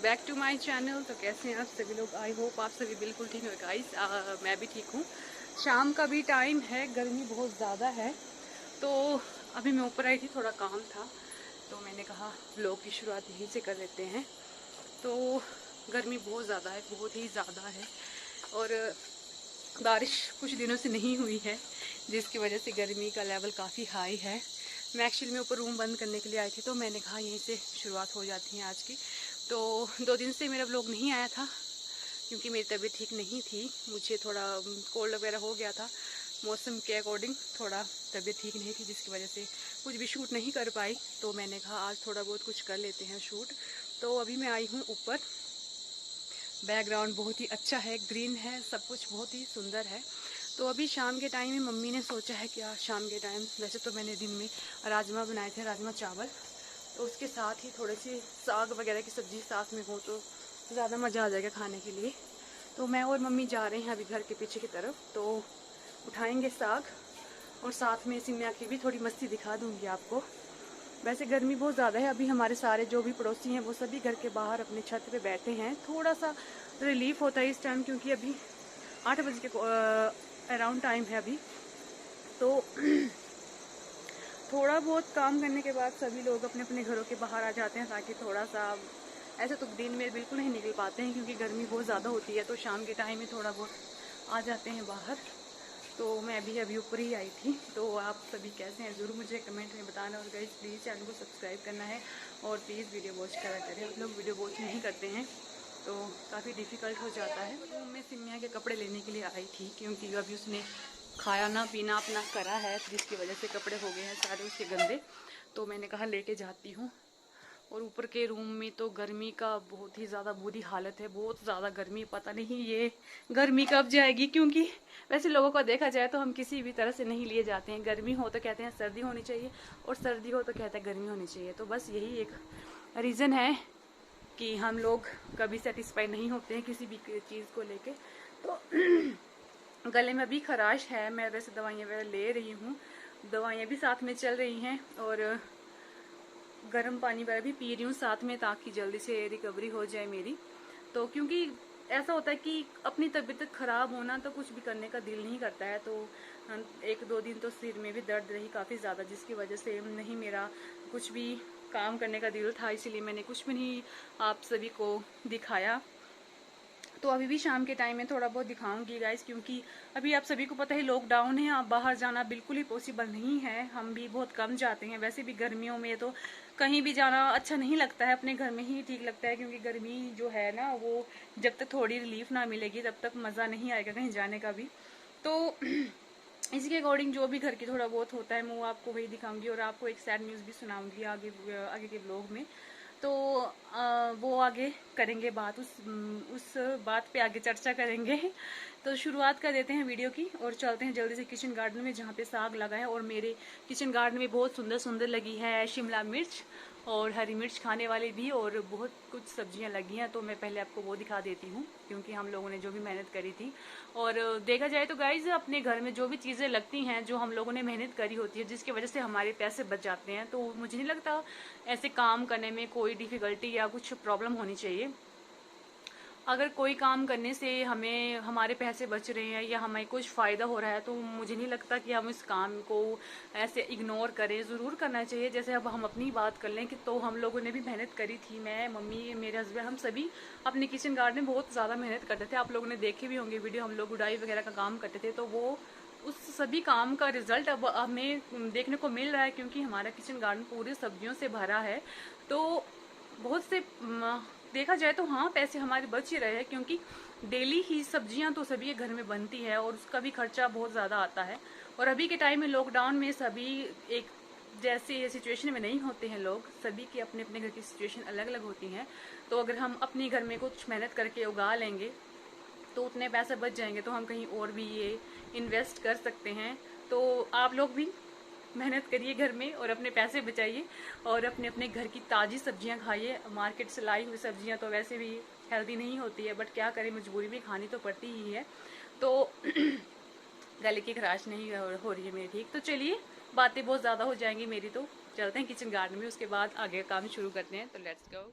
Back to my channel. तो कैसे हैं आप सभी लोग? आई होप आप सभी बिल्कुल ठीक हो गाइस। मैं भी ठीक हूँ। शाम का भी टाइम है, गर्मी बहुत ज़्यादा है। तो अभी मैं ऊपर आई थी, थोड़ा काम था तो मैंने कहा व्लॉग की शुरुआत यहीं से कर लेते हैं। तो गर्मी बहुत ज़्यादा है, बहुत ही ज़्यादा है। और बारिश कुछ दिनों से नहीं हुई है जिसकी वजह से गर्मी का लेवल काफ़ी हाई है। मैं एक्चुअली में ऊपर रूम बंद करने के लिए आई थी तो मैंने कहा यहीं से शुरुआत हो जाती है आज की। तो 2 दिन से मेरा व्लॉग नहीं आया था क्योंकि मेरी तबीयत ठीक नहीं थी। मुझे थोड़ा कोल्ड वगैरह हो गया था, मौसम के अकॉर्डिंग थोड़ा तबीयत ठीक नहीं थी जिसकी वजह से कुछ भी शूट नहीं कर पाई। तो मैंने कहा आज थोड़ा बहुत कुछ कर लेते हैं शूट। तो अभी मैं आई हूँ ऊपर। बैकग्राउंड बहुत ही अच्छा है, ग्रीन है, सब कुछ बहुत ही सुंदर है। तो अभी शाम के टाइम में मम्मी ने सोचा है कि आज शाम के टाइम, वैसे तो मैंने दिन में राजमा बनाए थे, राजमा चावल, तो उसके साथ ही थोड़े से साग वगैरह की सब्ज़ी साथ में हो तो ज़्यादा मज़ा आ जाएगा खाने के लिए। तो मैं और मम्मी जा रहे हैं अभी घर के पीछे की तरफ, तो उठाएंगे साग और साथ में सिमया की भी थोड़ी मस्ती दिखा दूँगी आपको। वैसे गर्मी बहुत ज़्यादा है। अभी हमारे सारे जो भी पड़ोसी हैं वो सभी घर के बाहर अपने छत पे बैठे हैं। थोड़ा सा रिलीफ होता है इस टाइम क्योंकि अभी 8 बजे के अराउंड टाइम है अभी। तो थोड़ा बहुत काम करने के बाद सभी लोग अपने अपने घरों के बाहर आ जाते हैं ताकि थोड़ा सा, ऐसे तो दिन में बिल्कुल नहीं निकल पाते हैं क्योंकि गर्मी बहुत ज़्यादा होती है, तो शाम के टाइम में थोड़ा बहुत आ जाते हैं बाहर। तो मैं भी अभी ऊपर ही आई थी। तो आप सभी कैसे हैं ज़रूर मुझे कमेंट में बताना। और गाइस प्लीज़ चैनल को सब्सक्राइब करना है और प्लीज़ वीडियो वॉच करा करें। आप लोग वीडियो वॉच नहीं करते हैं तो काफ़ी डिफ़िकल्ट हो जाता है। तो मैं सिमिया के कपड़े लेने के लिए आई थी क्योंकि अभी उसने खाया ना पीना अपना करा है जिसकी वजह से कपड़े हो गए हैं सारे उसके गंदे। तो मैंने कहा लेके जाती हूँ। और ऊपर के रूम में तो गर्मी का बहुत ही ज़्यादा बुरी हालत है, बहुत ज़्यादा गर्मी। पता नहीं ये गर्मी कब जाएगी क्योंकि वैसे लोगों को देखा जाए तो हम किसी भी तरह से नहीं लिए जाते हैं। गर्मी हो तो कहते हैं सर्दी होनी चाहिए और सर्दी हो तो कहते हैं गर्मी होनी चाहिए। तो बस यही एक रीज़न है कि हम लोग कभी सेटिस्फाई नहीं होते हैं किसी भी चीज़ को लेके। तो गले में भी खराश है। मैं वैसे दवाइयाँ वगैरह ले रही हूँ, दवाइयाँ भी साथ में चल रही हैं और गर्म पानी वगैरह भी पी रही हूँ साथ में ताकि जल्दी से रिकवरी हो जाए मेरी। तो क्योंकि ऐसा होता है कि अपनी तबीयत खराब होना तो कुछ भी करने का दिल नहीं करता है। तो 1-2 दिन तो सिर में भी दर्द रही काफ़ी ज़्यादा जिसकी वजह से नहीं मेरा कुछ भी काम करने का दिल था, इसीलिए मैंने कुछ भी नहीं आप सभी को दिखाया। तो अभी भी शाम के टाइम में थोड़ा बहुत दिखाऊंगी गाइस क्योंकि अभी आप सभी को पता है लॉकडाउन है, आप बाहर जाना बिल्कुल ही पॉसिबल नहीं है। हम भी बहुत कम जाते हैं, वैसे भी गर्मियों में तो कहीं भी जाना अच्छा नहीं लगता है, अपने घर में ही ठीक लगता है क्योंकि गर्मी जो है ना वो जब तक थोड़ी रिलीफ ना मिलेगी तब तक मज़ा नहीं आएगा कहीं जाने का भी। तो इसी के अकॉर्डिंग जो भी घर की थोड़ा बहुत होता है मैं वो आपको वही दिखाऊंगी और आपको एक सैड न्यूज़ भी सुनाऊंगी आगे आगे के ब्लॉग में। तो वो आगे करेंगे बात, उस बात पे आगे चर्चा करेंगे। तो शुरुआत कर देते हैं वीडियो की और चलते हैं जल्दी से किचन गार्डन में जहाँ पे साग लगा है। और मेरे किचन गार्डन में बहुत सुंदर सुंदर लगी है शिमला मिर्च और हरी मिर्च खाने वाली भी और बहुत कुछ सब्जियां लगी हैं। तो मैं पहले आपको वो दिखा देती हूँ क्योंकि हम लोगों ने जो भी मेहनत करी थी। और देखा जाए तो गाइज अपने घर में जो भी चीज़ें लगती हैं जो हम लोगों ने मेहनत करी होती है जिसकी वजह से हमारे पैसे बच जाते हैं, तो मुझे नहीं लगता ऐसे काम करने में कोई डिफ़िकल्टी या कुछ प्रॉब्लम होनी चाहिए। अगर कोई काम करने से हमें हमारे पैसे बच रहे हैं या हमें कुछ फ़ायदा हो रहा है तो मुझे नहीं लगता कि हम इस काम को ऐसे इग्नोर करें, ज़रूर करना चाहिए। जैसे अब हम अपनी बात कर लें कि तो हम लोगों ने भी मेहनत करी थी, मैं, मम्मी, मेरे हस्बैंड, हम सभी अपने किचन गार्डन में बहुत ज़्यादा मेहनत करते थे। आप लोगों ने देखे भी होंगे वीडियो, हम लोग गुड़ाई वगैरह का काम करते थे। तो वो उस सभी काम का रिजल्ट अब हमें देखने को मिल रहा है क्योंकि हमारा किचन गार्डन पूरी सब्जियों से भरा है। तो बहुत से देखा जाए तो हाँ पैसे हमारे बच ही रहे हैं क्योंकि डेली ही सब्जियां तो सभी के घर में बनती है और उसका भी खर्चा बहुत ज़्यादा आता है। और अभी के टाइम में लॉकडाउन में सभी एक जैसे सिचुएशन में नहीं होते हैं लोग, सभी की अपने अपने घर की सिचुएशन अलग अलग होती हैं। तो अगर हम अपने घर में कुछ मेहनत करके उगा लेंगे तो उतने पैसे बच जाएंगे तो हम कहीं और भी ये इन्वेस्ट कर सकते हैं। तो आप लोग भी मेहनत करिए घर में और अपने पैसे बचाइए और अपने अपने घर की ताज़ी सब्जियां खाइए। मार्केट से लाई हुई सब्जियां तो वैसे भी हेल्दी नहीं होती है, बट क्या करें मजबूरी में खानी तो पड़ती ही है। तो गले की खराश नहीं हो रही है मेरी ठीक। तो चलिए बातें बहुत ज़्यादा हो जाएंगी मेरी, तो चलते हैं किचन गार्डन में, उसके बाद आगे काम शुरू करते हैं। तो लेट्स गो।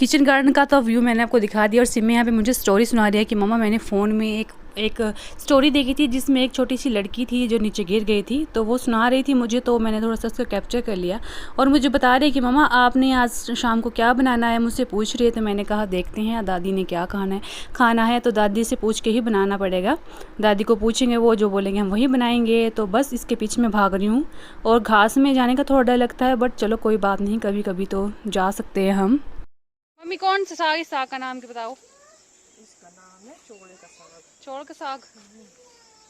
किचन गार्डन का तो व्यू मैंने आपको दिखा दिया और सिमी यहाँ पे मुझे स्टोरी सुना रही है कि मम्मा मैंने फ़ोन में एक स्टोरी देखी थी जिसमें एक छोटी सी लड़की थी जो नीचे गिर गई थी, तो वो सुना रही थी मुझे, तो मैंने थोड़ा सा उसको कैप्चर कर लिया और मुझे बता रही है कि मम्मा आपने आज शाम को क्या बनाना है, मुझसे पूछ रही है। तो मैंने कहा देखते हैं दादी ने क्या खाना है तो दादी से पूछ के ही बनाना पड़ेगा, दादी को पूछेंगे, वो जो बोलेंगे हम वही बनाएंगे। तो बस इसके पीछे मैं भाग रही हूँ और घास में जाने का थोड़ा डर लगता है, बट चलो कोई बात नहीं, कभी कभी तो जा सकते हैं हम। मम्मी कौन सा साग, इस साग का नाम क्या बताओ? इसका नाम है चोले का साग। चौड़ का साग।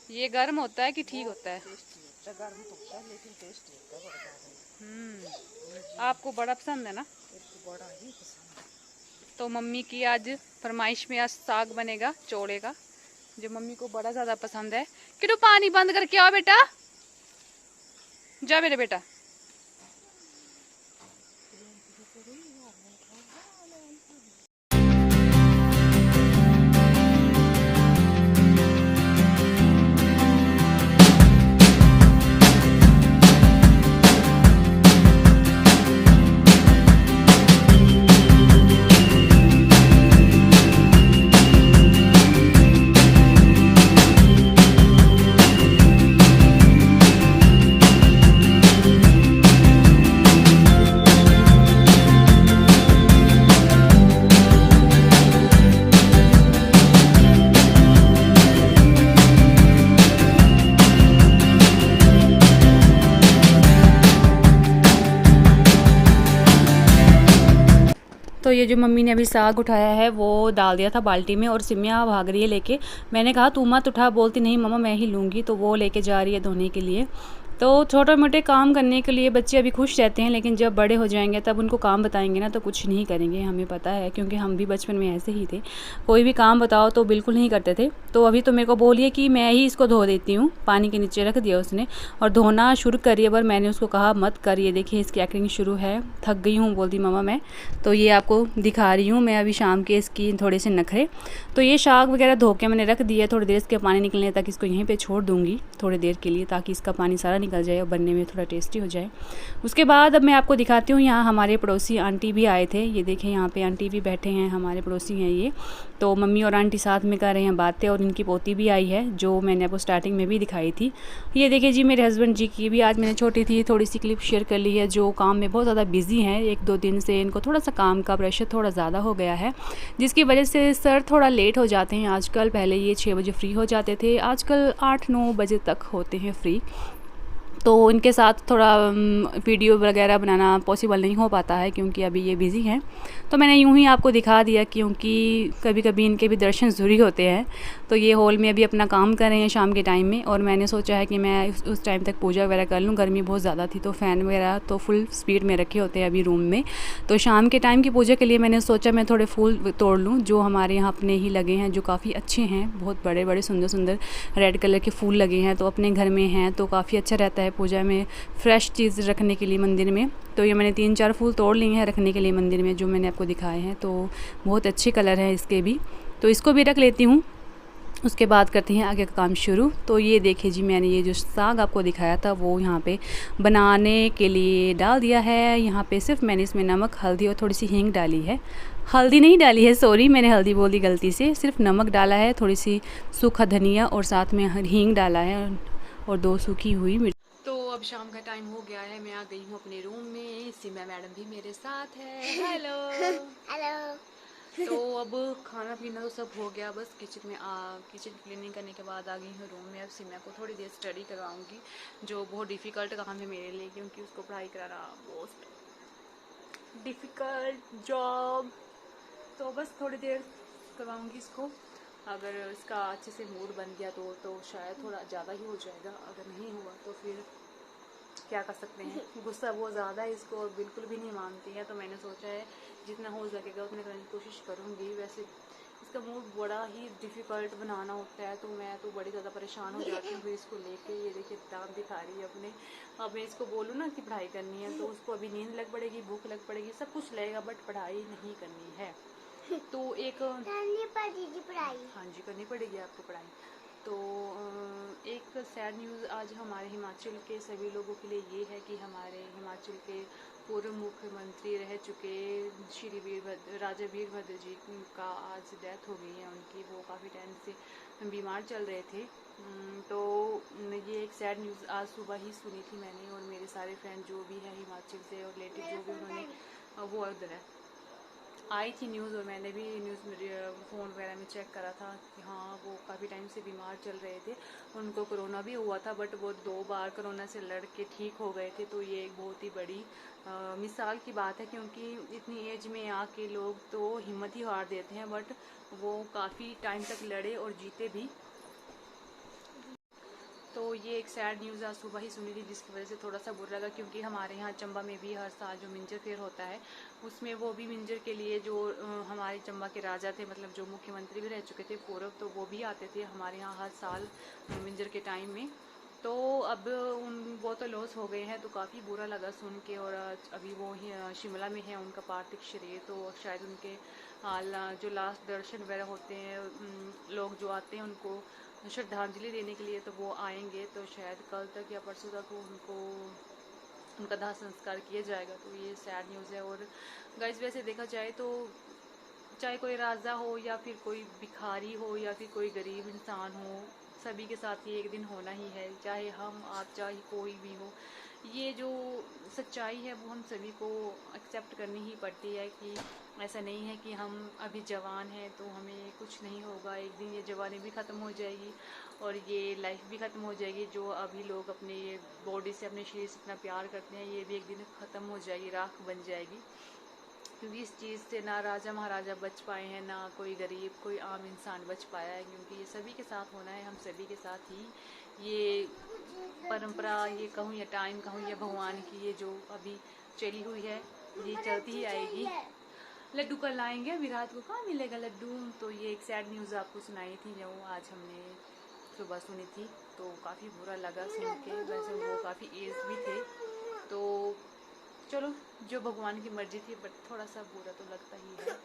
ये गर्म होता है कि ठीक होता है? टेस्टी होता है, गर्म तो होता है लेकिन टेस्टी होता है, बड़ा ज्यादा। आपको बड़ा पसंद है ना? इसको बड़ा ही पसंद है। तो मम्मी की आज फरमाइश में आज साग बनेगा चौड़े का, जो मम्मी को बड़ा ज्यादा पसंद है। किटू पानी बंद करके आओ बेटा, जा मेरे बेटा। तो ये जो मम्मी ने अभी साग उठाया है वो डाल दिया था बाल्टी में और सिमिया भाग रही है लेके। मैंने कहा तू मत उठा, बोलती नहीं मम्मा मैं ही लूँगी, तो वो लेके जा रही है धोने के लिए। तो छोटे मोटे काम करने के लिए बच्चे अभी खुश रहते हैं, लेकिन जब बड़े हो जाएंगे तब उनको काम बताएंगे ना तो कुछ नहीं करेंगे, हमें पता है, क्योंकि हम भी बचपन में ऐसे ही थे, कोई भी काम बताओ तो बिल्कुल नहीं करते थे। तो अभी तो मेरे को बोलिए कि मैं ही इसको धो देती हूँ, पानी के नीचे रख दिया उसने और धोना शुरू करिए, पर मैंने उसको कहा मत करिए, देखिए इसकी एक्टिंग शुरू है, थक गई हूँ बोलती मम्मा मैं। तो ये आपको दिखा रही हूँ मैं अभी शाम के इसकी थोड़े से नखरे। तो ये साग वगैरह धो के मैंने रख दिया, थोड़ी देर इसके पानी निकलने तक इसको यहीं पे छोड़ दूँगी थोड़ी देर के लिए, ताकि इसका पानी सारा निकल जाए और बनने में थोड़ा टेस्टी हो जाए। उसके बाद अब मैं आपको दिखाती हूँ, यहाँ हमारे पड़ोसी आंटी भी आए थे, ये देखें यहाँ पे आंटी भी बैठे हैं, हमारे पड़ोसी हैं ये। तो मम्मी और आंटी साथ में कर रहे हैं बातें और इनकी पोती भी आई है जो मैंने आपको स्टार्टिंग में भी दिखाई थी। ये देखिए जी मेरे हस्बैंड जी की भी आज मैंने छोटी थी थोड़ी सी क्लिप शेयर कर ली है, जो काम में बहुत ज़्यादा बिजी हैं, 1-2 दिन से इनको थोड़ा सा काम का प्रेशर थोड़ा ज़्यादा हो गया है, जिसकी वजह से सर थोड़ा लेट हो जाते हैं आजकल। पहले ये 6 बजे फ्री हो जाते थे, आजकल 8-9 बजे तक होते हैं फ्री। तो इनके साथ थोड़ा वीडियो वगैरह बनाना पॉसिबल नहीं हो पाता है क्योंकि अभी ये बिज़ी हैं। तो मैंने यूं ही आपको दिखा दिया क्योंकि कभी कभी इनके भी दर्शन ज़रूरी होते हैं। तो ये हॉल में अभी अपना काम कर रहे हैं शाम के टाइम में, और मैंने सोचा है कि मैं उस टाइम तक पूजा वगैरह कर लूँ। गर्मी बहुत ज़्यादा थी तो फ़ैन वगैरह तो फुल स्पीड में रखे होते हैं अभी रूम में। तो शाम के टाइम की पूजा के लिए मैंने सोचा मैं थोड़े फूल तोड़ लूँ जो हमारे यहाँ अपने ही लगे हैं, जो काफ़ी अच्छे हैं, बहुत बड़े बड़े सुंदर सुंदर रेड कलर के फूल लगे हैं। तो अपने घर में हैं तो काफ़ी अच्छा रहता है पूजा में फ्रेश चीज़ रखने के लिए मंदिर में। तो ये मैंने 3-4 फूल तोड़ लिए हैं रखने के लिए मंदिर में, जो मैंने आपको दिखाए हैं। तो बहुत अच्छे कलर हैं इसके भी, तो इसको भी रख लेती हूँ। उसके बाद करते हैं आगे का काम शुरू। तो ये देखिए जी मैंने ये जो साग आपको दिखाया था वो यहाँ पे बनाने के लिए डाल दिया है। यहाँ पे सिर्फ मैंने इसमें नमक, हल्दी और थोड़ी सी हींग डाली है, हल्दी नहीं डाली है, सॉरी मैंने हल्दी बोल दी गलती से, सिर्फ नमक डाला है, थोड़ी सी सूखा धनिया और साथ में हींग डाला है और 2 सूखी हुई मिर्च। तो अब शाम का टाइम हो गया है, मैं आ गई हूँ अपने रूम में, सीमा मैडम भी मेरे साथ है। Hello hello. तो अब खाना पीना तो सब हो गया, बस किचन में किचन क्लीनिंग करने के बाद आ गई हूँ रूम में। अब सीमा को थोड़ी देर स्टडी करवाऊँगी, जो बहुत डिफ़िकल्ट काम है मेरे लिए क्योंकि उसको पढ़ाई कराना बहुत डिफ़िकल्ट जॉब। तो बस थोड़ी देर करवाऊँगी इसको, अगर इसका अच्छे से मूड बन गया तो शायद थोड़ा ज़्यादा ही हो जाएगा, अगर नहीं हुआ तो फिर क्या कर सकते हैं। गुस्सा बहुत ज़्यादा है इसको और बिल्कुल भी नहीं मानती है, तो मैंने सोचा है जितना हो सकेगा उतने करने की कोशिश करूँगी। वैसे इसका मूड बड़ा ही डिफ़िकल्ट बनाना होता है, तो मैं तो बड़ी ज़्यादा परेशान हो जाती हूँ इसको लेके। ये देखिए दांत दिखा रही है अपने। अब मैं इसको बोलूँ ना कि पढ़ाई करनी है तो उसको अभी नींद लग पड़ेगी, भूख लग पड़ेगी, सब कुछ लगेगा, बट पढ़ाई नहीं करनी है। तो एक करनी पड़ेगी पढ़ाई। हाँ जी करनी पड़ेगी आपको पढ़ाई। तो एक सैड न्यूज़ आज हमारे हिमाचल के सभी लोगों के लिए ये है कि हमारे हिमाचल के पूर्व मुख्यमंत्री रह चुके श्री राजा वीरभद्र जी का आज डेथ हो गई है उनकी। वो काफ़ी टाइम से बीमार चल रहे थे। तो ये एक सैड न्यूज़ आज सुबह ही सुनी थी मैंने, और मेरे सारे फ्रेंड जो भी है हिमाचल से और रिलेटिव जो भी उन्होंने वो उधर है आई थी न्यूज़, और मैंने भी न्यूज़ फ़ोन वगैरह में चेक करा था कि हाँ वो काफ़ी टाइम से बीमार चल रहे थे। उनको कोरोना भी हुआ था, बट वो 2 बार कोरोना से लड़ के ठीक हो गए थे। तो ये एक बहुत ही बड़ी मिसाल की बात है, क्योंकि इतनी एज में आके लोग तो हिम्मत ही हार देते हैं, बट वो काफ़ी टाइम तक लड़े और जीते भी। तो ये एक सैड न्यूज़ आज सुबह ही सुनी थी, जिसकी वजह से थोड़ा सा बुरा लगा, क्योंकि हमारे यहाँ चंबा में भी हर साल जो मिंजर फेयर होता है उसमें वो भी मिंजर के लिए जो हमारे चंबा के राजा थे, मतलब जो मुख्यमंत्री भी रह चुके थे पूर्व, तो वो भी आते थे हमारे यहाँ हर साल मिंजर के टाइम में। तो अब वो तो लॉस हो गए हैं, तो काफ़ी बुरा लगा सुन के। और अभी वो शिमला में है उनका पार्थिव शरीर, तो शायद उनके जो लास्ट दर्शन वगैरह होते हैं लोग जो आते हैं उनको श्रद्धांजलि देने के लिए, तो वो आएंगे। तो शायद कल तक या परसों तक उनको उनका दाह संस्कार किया जाएगा। तो ये सैड न्यूज़ है। और गाइस वैसे देखा जाए तो चाहे कोई राजा हो या फिर कोई भिखारी हो या फिर कोई गरीब इंसान हो, सभी के साथ ये एक दिन होना ही है, चाहे हम आप चाहे कोई भी हो। ये जो सच्चाई है वो हम सभी को एक्सेप्ट करनी ही पड़ती है, कि ऐसा नहीं है कि हम अभी जवान हैं तो हमें कुछ नहीं होगा। एक दिन ये जवानी भी ख़त्म हो जाएगी और ये लाइफ भी ख़त्म हो जाएगी। जो अभी लोग अपने ये बॉडी से अपने शरीर से इतना प्यार करते हैं, ये भी एक दिन ख़त्म हो जाएगी, राख बन जाएगी। क्योंकि इस चीज़ से ना राजा महाराजा बच पाए हैं, ना कोई गरीब कोई आम इंसान बच पाया है, क्योंकि ये सभी के साथ होना है। हम सभी के साथ ही ये परंपरा, ये कहूँ या टाइम कहूँ या भगवान की ये जो अभी चली हुई है, ये चलती ही आएगी। लड्डू कल लाएंगे, अभी रात को कहाँ मिलेगा लड्डू। तो ये एक सैड न्यूज़ आपको सुनाई थी जो आज हमने सुबह सुनी थी, तो काफ़ी बुरा लगा सुन के। वैसे वो काफ़ी एज भी थे, तो चलो जो भगवान की मर्जी थी, बट थोड़ा सा बुरा तो लगता ही है।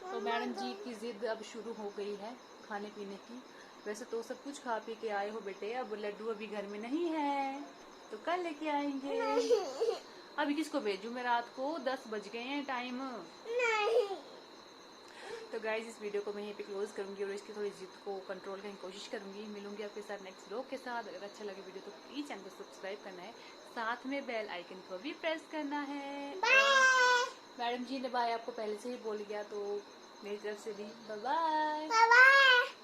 तो मैडम जी की ज़िद अब शुरू हो गई है खाने पीने की। वैसे तो सब कुछ खा पी के आए हो बेटे, अब लड्डू अभी घर में नहीं है तो कल लेके आएंगे। अभी किसको भेजूं मैं, रात को 10 बज गए हैं टाइम। तो गाइज इस वीडियो को मैं यहीं पे क्लोज करूंगी और इसकी थोड़ी जिद को कंट्रोल करने की कोशिश करूंगी। मिलूंगी आपके साथ नेक्स्ट व्लॉग के साथ। अगर अच्छा लगे वीडियो तो प्लीज चैनल को सब्सक्राइब करना है, साथ में बेल आइकन को भी प्रेस करना है। मैडम जी ने बाय आपको पहले से ही बोल गया, तो मेरी तरफ से भी बाय बाय।